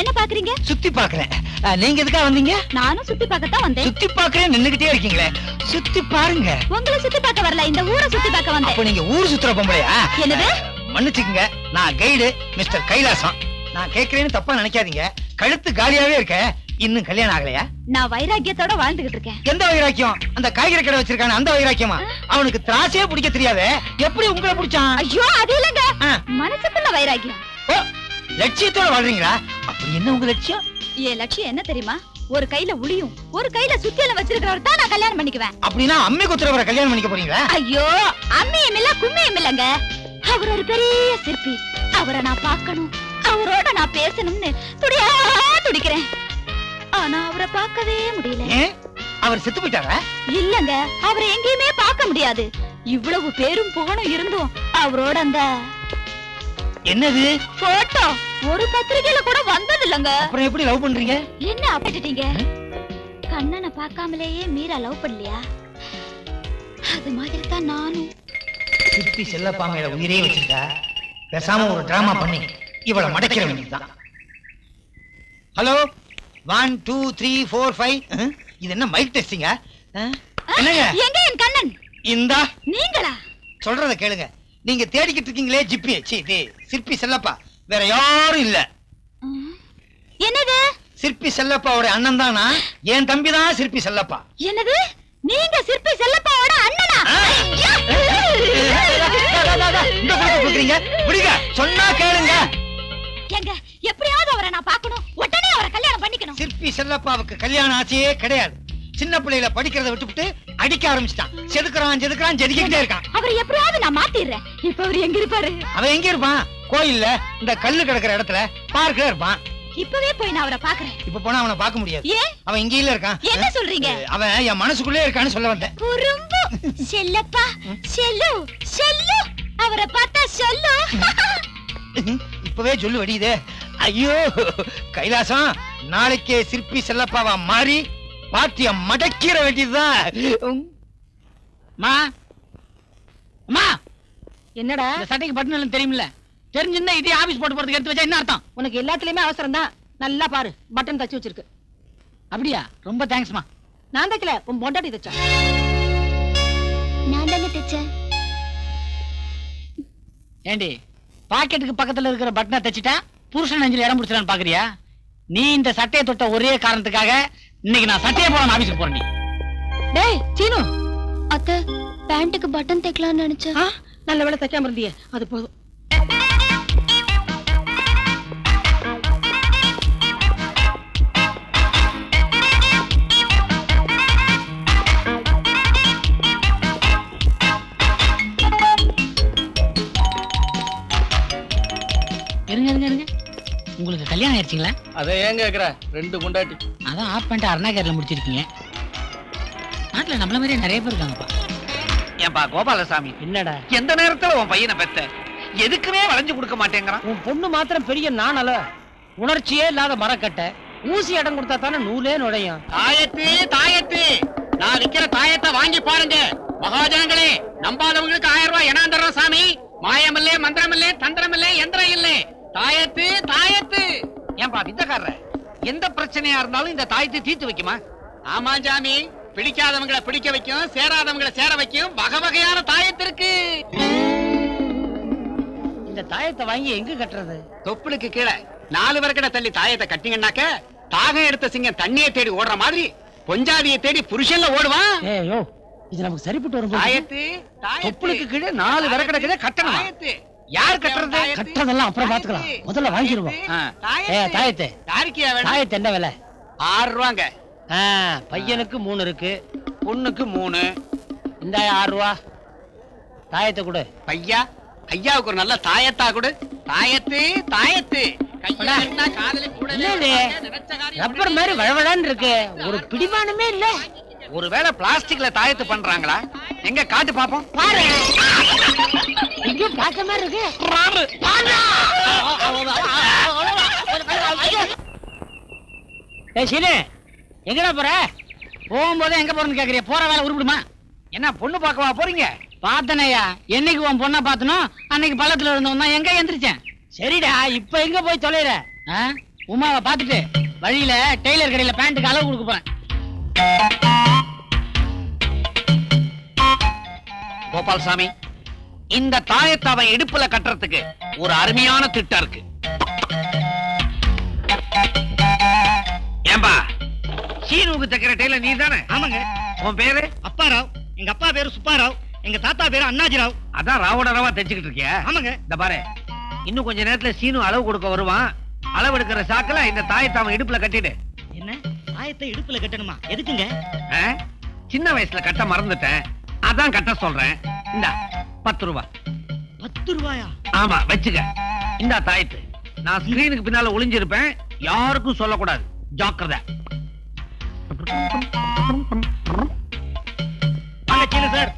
என்ன பாக்குறீங்க? சுத்தி பாக்குறேன். நீங்க எதுக்காக வந்தீங்க? நானும் சுத்தி பார்க்கத்தான் வந்தேன். சுத்தி பாக்குறேன் நின்னுகிட்டே இருக்கீங்களே, சுத்தி பாருங்க. உங்களை சுத்தி பார்க்க வரல, இந்த ஊரை சுத்தி பார்க்க வந்தேன். அப்ப நீங்க ஊர் சுத்துற பொம்பளையா? என்னது? மன்னிச்சுக்குங்க, நான் கைடு மிஸ்டர் கைலாசம். நான் கேக்குறேன்னு தப்பா நினைக்காதீங்க. கழுத்து காலியாவே இருக்க, இன்னும் கல்யாணம் ஆகலையா? நான் வைராக்கியத்தோட வாழ்ந்துகிட்டு இருக்கேன். எந்த வைராக்கியம்? அந்த காய்கறி கடை வச்சிருக்கான அந்த வைராக்கியமா? அவனுக்கு திராசையே பிடிக்க தெரியாது, எப்படி உங்களை பிடிச்சான்? ஐயோ அது இல்லங்க, மனசுக்குள்ள வைராக்கியம். ஓ, லட்சியத்தோட வாழ்றீங்களா? அப்படி என்ன உங்க லட்சியம்? என் லட்சியம் என்ன தெரியுமா? ஒரு கையில உளியும் ஒரு கையில சுத்தியல வச்சிருக்கிறவர் தான் நான் கல்யாணம் பண்ணிக்குவேன். அப்படின்னா அம்மி குத்துறவரை கல்யாணம் பண்ணிக்க போறீங்களா? ஐயோ, அம்மியும் இல்ல கும்மியும் இல்லங்க. அவர் ஒரு பெரிய சிற்பி. அவரை நான் பார்க்கணும், அவரோட நான் பேசணும்னு துடியா துடிக்கிறேன். ஆனா அவரை பார்க்கவே முடியல. அவர் செத்து போயிட்டாரா? இல்லங்க, அவரை எங்கேயுமே பார்க்க முடியாது. இவ்வளவு பேரும் புகழும் இருந்தும் அவரோட அந்த என்னது போட்டோ ஒரு பத்திரிகையில கூட வந்தது இல்லங்க. அப்புறம் எப்படி லவ் பண்றீங்க? என்ன அப்படிட்டீங்க? கண்ணனை பார்க்காமலேயே மீரா லவ் பண்ணலையா? அது மாதிரி தான் நானும். சிற்பி செல்லப்பா மேல உயிரே வச்சிருக்கா, பேசாம ஒரு டிராமா பண்ணி இவளை மடக்கிற வேண்டியதுதான். ஹலோ, 1 2 3 4 5. இது என்ன மைக் டெஸ்டிங்கா? என்னங்க? எங்க என் கண்ணன்? இந்தா. நீங்களா? சொல்றத கேளுங்க. நீங்க தேடிக்கிட்டு இருக்கீங்களே ஜிப்பி, சீ சிற்பி செல்லப்பா, வேற யாரும் இல்ல. என்னது? சிற்பி செல்லப்பாவோட அண்ணன் தானா? என் தம்பி தான் சிற்பி செல்லப்பா. என்னது? நீங்க சிற்பி செல்லப்பாவோட அண்ணனா? இந்த பக்கம் குடுக்குறீங்க, விடுங்க, சொன்னா கேளுங்க. எங்க எப்படியாவது அவரை நான் பார்க்கணும், உடனே அவரை கல்யாணம் பண்ணிக்கணும். சிற்பி செல்லப்பாவுக்கு கல்யாணம் ஆச்சே கிடையாது. சின்ன பிள்ளையில படிக்கிறத விட்டுவிட்டு அடிக்க ஆரம்பிச்சிட்டான். செதுக்குறான் ஜெதிக்கிட்டே இருக்கான். அவரை எப்படியாவது நான் மாத்திடுறேன். இப்ப அவர் எங்க இருப்பாரு? அவன் எங்க இருப்பான்? கோயில்ல இந்த கல்லு கிடக்குற இடத்துல பார்க்கல இருப்பான். இப்பவே போய் நான் அவரை பாக்குறேன். இப்ப போனா அவனை பார்க்க முடியாது. அவன் இங்க இல்ல இருக்கான். என்ன சொல்றீங்க? அவன் என் மனசுக்குள்ளே இருக்கான்னு சொல்ல வந்தேன். குறும்பு செல்லப்பா, செல்லு செல்லு, அவரை பார்த்தா சொல்லு. இப்பவே சொல்லு வடியுதே. ஐயோ கைலாசம், நாளைக்கே சிற்பி செல்லப்பாவா மாறி பாட்டிய மடக்கிற வேண்டியதுதான். என்னடா இந்த சட்டைக்கு பட்டன் தெரியுமில்ல? தெரிஞ்சிருந்தா இதே ஆபீஸ் போட்டு போறதுக்கு எடுத்து வச்சா என்ன அர்த்தம்? உனக்கு எல்லாத்துலயுமே அவசரம் தான். நல்லா பாரு, பட்டன் தச்சு வச்சிருக்கு. அப்படியா? ரொம்ப தேங்க்ஸ்மா. நான் தைக்கல, உன் பொண்டாட்டி தைச்சா. நான் தானே தைச்சேன். ஏண்டி, பாக்கெட்டுக்கு பக்கத்துல இருக்கிற பட்டனை தச்சிட்டா புருஷன் நெஞ்சில இடம் பிடிச்சலான்னு பாக்குறியா? நீ இந்த சட்டையை தொட்ட ஒரே காரணத்துக்காக இன்னைக்கு நான் சட்டையை போட ஆபீஸ்க்கு போறேன். நீ டேய் சீனு, அத்தை பேண்ட்டுக்கு பட்டன் தைக்கலாம்னு நினைச்சேன். நல்ல வேளை தைக்காம இருந்தியே, அது போதும். இருங்க, உங்களுக்கு கல்யாணம் ஆயிடுச்சுங்களா? அதை ஏன் கேக்குற? 2 குண்டாட்டி. அதான் ஆஃப் பண்ணிட்டு அருணாகரில் முடிச்சிருக்கீங்க. நாட்டுல நம்மள மாதிரியே நிறைய பேர் இருக்காங்கப்பா. ஏன்பா கோபாலசாமி, என்னடா எந்த நேரத்துல உன் பையனை பெத்த எதுக்குமே வளைஞ்சு கொடுக்க மாட்டேங்கிறான்? உன் பொண்ணு மாத்திரம் பெரிய நாணல, உணர்ச்சியே இல்லாத மரக்கட்டை. ஊசி இடம் கொடுத்தா தானே நூலே நுழையும். தாயத்து நான் விக்கிற தாயத்தை வாங்கி பாருங்க மகாஜனங்களே. நம்பாதவங்களுக்கு 1000 ரூபாய் எனாந்தரம் சாமி. மாயமில்லே, மந்திரமில்லே, தந்திரமில்லே, யந்திரம் இல்லே. தாயத்து. ஏன்பா வித்தக்காரர, எந்த பிரச்சனையா இருந்தாலும் இந்த தாயத்தை தீர்த்து வைக்குமா? ஆமா ஜாமி, பிடிக்காதவங்களை பிடிக்க வைக்கும், சேராதவங்களை சேர வைக்கும். வகையான தாயத்து இருக்கு. இந்த தாயத்தை வாங்கி எங்க கட்டுறது? தொப்புளுக்கு கீழே 4 வரக்கடை தள்ளி தாயத்தை கட்டிங்கன்னாக்க தாகம் எடுத்த சிங்கம் தண்ணியை தேடி ஓடுற மாதிரி பொஞ்சாதியை தேடி புருஷன்ல ஓடுவான். ஏயோ, இது நமக்கு சரிப்பட்டு வரும். தாயத்து தொப்புளுக்கு கீழே 4 வரக்கடை கீழே கட்டணும். தாயத்து யார் கட்டுறது? கட்டுறதெல்லாம் அப்புறம் பாத்துக்கலாம், முதல்ல வாங்கிடுவோம். தாயத்தை தாயத்தை என்ன விலை? 6 ரூபாங்க. பையனுக்கு 3 இருக்கு, பொண்ணுக்கு 3. இந்த 6 ரூபா தாயத்தை கொடு. ஐயாவுக்கு ஒரு நல்ல தாயத்தா கொடு. தாயத்து ரப்பர் மாதிரி வழவழான்னு இருக்கு, ஒரு பிடிமானமே இல்ல. ஒருவேளை பிளாஸ்டிக்ல தாயத்து பண்றாங்களா? எங்க காட்டு பாப்போம். பாரு, இங்க பாக்க மாதிரி இருக்கு. சீனு, எங்கடா போற? போகும்போது எங்க போறன்னு கேக்குறிய? போற வேலை உருப்பிடுமா? என்ன பொண்ணு பார்க்கவா போறீங்க? பாத்தனையா, என்னைக்கு உன் பொண்ணை பாத்தனோ அன்னைக்கு பள்ளத்துல இருந்தவன் தான் எங்க எந்திரிச்சேன். சரிடா, இப்ப எங்க போய் தொலைற? உமாவை பாத்துட்டு வழியில டெய்லர் கடையில பேண்ட்டுக்கு அளவு கொடுக்க போறேன். கோபால்சாமி, இந்த தாயத்தை அவன் இடுப்புல கட்டுறதுக்கு ஒரு அருமையான திட்டம் இருக்கு. ஏம்பா, சீனுவுக்கு தைக்கிற டெய்லர் நீ தானே? ஆமாங்க. உன் பேரு? அப்பாராவ். எங்க அப்பா பேரு சுப்பாராவ். எங்க தாத்தா பேரு அண்ணாஜிராவ். அதான் ராவோட ராவா தைச்சுக்கிட்டு இருக்கியா? ஆமாங்க. இந்த பாரு, இன்னும் கொஞ்ச நேரத்துல சீனு அளவு கொடுக்க வருவான். அளவு எடுக்கிற சாக்குல இந்த தாயத்தை அவன் இடுப்புல கட்டிடு. என்ன தாயத்தை இடுப்புல கட்டணுமா? எதுக்குங்க? சின்ன வயசுல கட்ட மறந்துட்டேன், அதான் கட்ட சொல்றேன். இந்த 10 ரூபாய். 10 ரூபாயா? ஆமா, வச்சுக்க. இந்த தாயத்து நான் ஸ்கிரீனுக்கு பின்னால ஒளிஞ்சிருப்பேன், யாருக்கும் சொல்லக்கூடாது. ஜாக்கிரதை. சார்,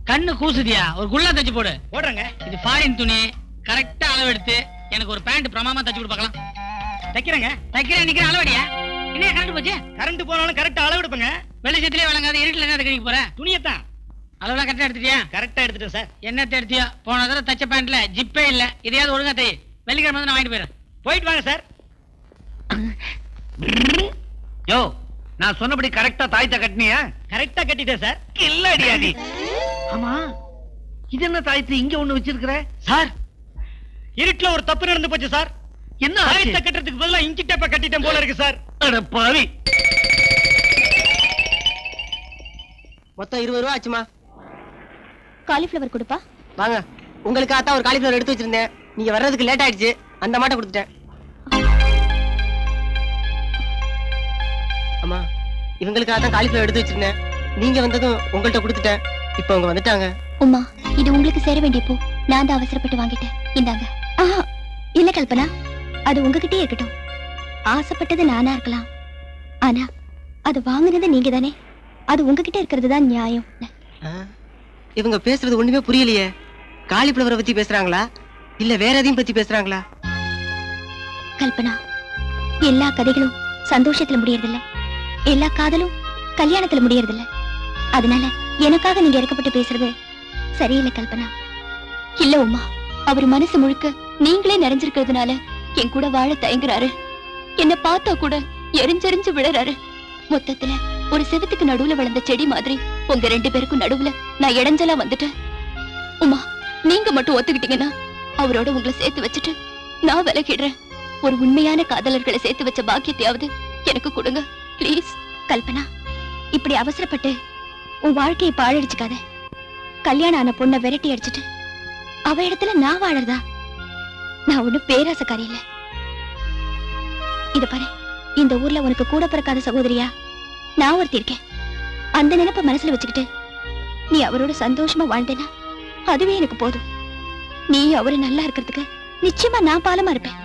கண்ணு கூசுதியா? ஒரு குள்ளா தச்சு போடு. போடுறேங்க. இது ஃபாரின் துணி. கரெக்டா அளவு எடுத்து எனக்கு ஒரு பேண்ட் பிரமாமா தச்சு கொடு பார்க்கலாம். தைக்கிறேங்க. தைக்கிறேன், நிக்கிறேன். அளவடியா? என்ன கரண்ட் போச்சு? கரண்ட் போனாலும் கரெக்டா அளவு எடுப்பேங்க. வெளிச்சத்திலே வழங்காத இருட்டுல என்ன தைக்க போற? துணியத்தான். அளவுலாம் கரெக்டா எடுத்துட்டியா? கரெக்டா எடுத்துட்டேன் சார். என்னத்தை எடுத்தியா? போன தடவை தச்ச பேண்ட்ல ஜிப்பே இல்ல. இதையாவது ஒழுங்கா தை. வெள்ளிக்கிழமை வந்து நான் வாங்கிட்டு போயிடுறேன். போயிட்டு வாங்க சார். யோ, நான் சொன்னபடி கரெக்டா தாயத்தை கட்டினியா? கரெக்டா கட்டிட்டேன் சார். இல்லடியா நீ? ஆமா, இது என்ன தாயத்து இங்க ஒண்ணு வச்சிருக்கிற? சார், இருட்டுல ஒரு தப்பு நடந்து போச்சு சார். என்ன தாயத்தை கட்டுறதுக்கு பதிலா இஞ்சி டேப்பை கட்டிட்டேன் போல இருக்கு சார். அட பாவி. மொத்தம் 20 ரூபா ஆச்சுமா. காலிஃப்ளவர் கொடுப்பா. வாங்க, உங்களுக்காக தான் ஒரு காலிஃப்ளவர் எடுத்து வச்சிருந்தேன். நீங்க வர்றதுக்கு லேட் ஆயிடுச்சு, அந்த மாட்டை கொடுத்துட்டேன். அம்மா, இவங்களுக்காக தான் காலிஃப்ளவர் எடுத்து வச்சிருந்தேன். நீங்க வந்ததும் உங்கள்ட்ட கொடுத்துட்டேன். இப்ப அவங்க வந்துட்டாங்க. உமா, இது உங்களுக்கு சேர வேண்டிய பூ. நான் தான் அவசரப்பட்டு வாங்கிட்டேன். இந்தாங்க. இல்ல கல்பனா, அது உங்ககிட்டயே இருக்கட்டும். ஆசைப்பட்டது நானா இருக்கலாம், ஆனா அது வாங்குனது நீங்க தானே. அது உங்ககிட்ட இருக்கிறது தான் நியாயம். இவங்க பேசுறது ஒண்ணுமே புரியலையே. காலிஃப்ளவரை பத்தி பேசுறாங்களா இல்ல வேற எதையும் பத்தி பேசுறாங்களா? கல்பனா, எல்லா கதைகளும் சந்தோஷத்துல முடியறதில்ல, எல்லா காதலும் கல்யாணத்துல முடியறதில்ல. அதனால எனக்காக நீங்க இறக்கப்பட்டு பேசுறது சரியில்லை கல்பனா. இல்ல உமா, அவர் மனசு முழுக்க நீங்களே நிறைஞ்சிருக்கிறதுனால என் கூட வாழ தயங்குறாரு. என்ன பார்த்தா கூட எரிஞ்செறிஞ்சு விழறாரு. மொத்தத்துல ஒரு செவத்துக்கு நடுவுல வளர்ந்த செடி மாதிரி உங்க 2 பேருக்கும் நடுவுல நான் இடைஞ்சலா வந்துட்டேன். உமா, நீங்க மட்டும் ஒத்துக்கிட்டீங்கன்னா அவரோட உங்களை சேர்த்து வச்சுட்டு நான் விலகிடுறேன். ஒரு உண்மையான காதலர்களை சேர்த்து வச்ச பாக்கியத்தையாவது எனக்கு கொடுங்க பிளீஸ். கல்பனா, இப்படி அவசரப்பட்டு உன் வாழ்க்கையை பாழடிச்சுக்காத. கல்யாணம் ஆன பொண்ணை விரட்டி அடிச்சுட்டு அவ இடத்துல நான் வாழறதா? நான் ஒண்ணு பேராசக்காரி இல்ல. இத பாரு, இந்த ஊர்ல உனக்கு கூட பிறக்காத சகோதரியா நான் ஒருத்தி இருக்கேன். அந்த நினைப்ப மனசுல வச்சுக்கிட்டு நீ அவரோட சந்தோஷமா வாழ்ந்தேனா அதுவே எனக்கு போதும். நீ அவரு நல்லா இருக்கிறதுக்கு நிச்சயமா நான் பாலமா இருப்பேன்.